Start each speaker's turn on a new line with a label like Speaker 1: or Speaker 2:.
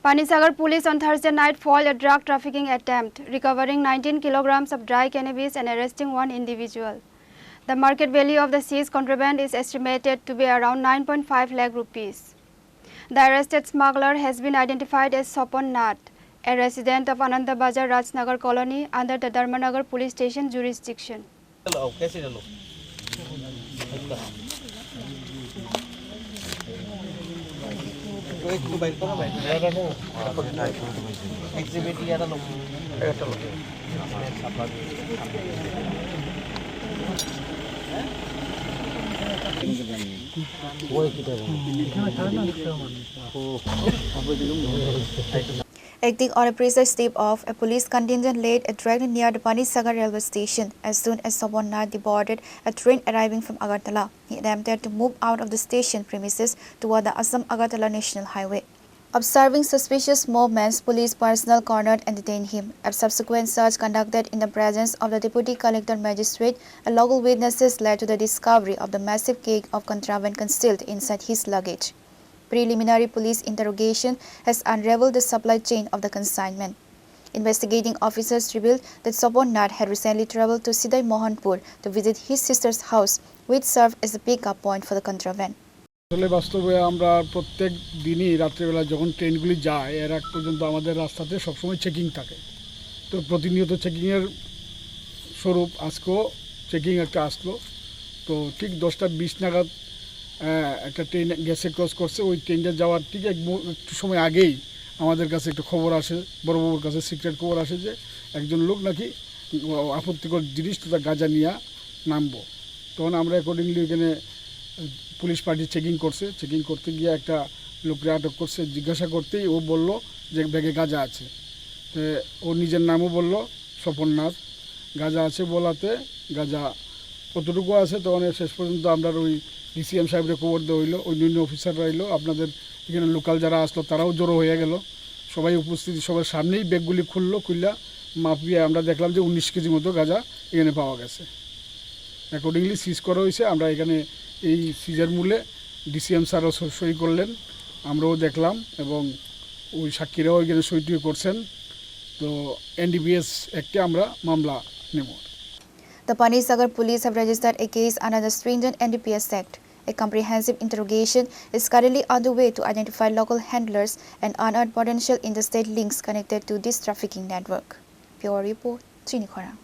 Speaker 1: Panisagar Police on Thursday night foiled a drug trafficking attempt, recovering 19 kilograms of dry cannabis and arresting one individual. The market value of the seized contraband is estimated to be around 9.5 lakh rupees. The arrested smuggler has been identified as Swapan Nath, a resident of Anandabazar Rajnagar Colony under the Dharmanagar Police Station jurisdiction. Acting on a precise tip-off, a police contingent laid a train near the Panisagar railway station. As soon as Swapan Nath boarded a train arriving from Agartala, he attempted to move out of the station premises toward the Assam-Agartala National Highway. Observing suspicious movements, police personnel cornered and detained him. A subsequent search conducted in the presence of the Deputy Collector Magistrate and local witnesses led to the discovery of the massive cake of contraband concealed inside his luggage. Preliminary police interrogation has unraveled the supply chain of the consignment. Investigating officers revealed that Swapan Nath had recently traveled to Sidai Mohanpur to visit his sister's house, which served as a pick-up point for the contraband.
Speaker 2: আসলে বাস্তবে আমরা প্রত্যেক দিনই রাত্রিবেলা যখন ট্রেনগুলি যায় এর আগ পর্যন্ত আমাদের রাস্তাতে সবসময় চেকিং থাকে। তো প্রতিনিয়ত চেকিংয়ের স্বরূপ আজকেও চেকিং একটা আসলো। তো ঠিক 10:20 নাগাদ একটা ট্রেন গেছে, ক্রস করছে। ওই ট্রেনটা যাওয়ার ঠিক একটু সময় আগেই আমাদের কাছে একটা খবর আসে, বড়বাবুর কাছে সিক্রেট খবর আসে যে একজন লোক নাকি আপত্তিকর জিনিস তথা গাঁজা নিয়ে নামবো। তখন আমরা অ্যাকর্ডিংলি এখানে পুলিশ পার্টি চেকিং করতে গিয়ে একটা লোককে আটক করছে। জিজ্ঞাসা করতেই ও বলল যে ব্যাগে গাঁজা আছে। তো ও নিজের নামও বলল, স্বপন নাথ। গাঁজা আছে বলাতে গাঁজা কতটুকু আছে তখন শেষ পর্যন্ত আমরা ওই ডিসিএম সাহেবকে খবর দেওয়া হইলো, অন্যান্য অফিসাররা এলো, আপনাদের এখানে লোকাল যারা আসলো তারাও জড়ো হয়ে গেল। সবাই উপস্থিতি, সবার সামনেই ব্যাগগুলি খুললা মাপিয়ে আমরা দেখলাম যে 19 কেজি মতো গাঁজা এখানে পাওয়া গেছে। অ্যাকর্ডিংলি সিজ করা হয়েছে। আমরা এখানে এই সিজের মূলে ডিসিএম স্যারও সই করলেন, আমরাও দেখলাম এবং ওই সাক্ষীরাও এখানে সইটিও করছেন। তো এনডিপিএস অ্যাক্টে আমরা মামলা নেব।
Speaker 1: The Panisagar Police have registered a case under the stringent NDPS Act. A comprehensive interrogation is currently underway to identify local handlers and unearth potential interstate links connected to this trafficking network. Pure report, Chini Khorang.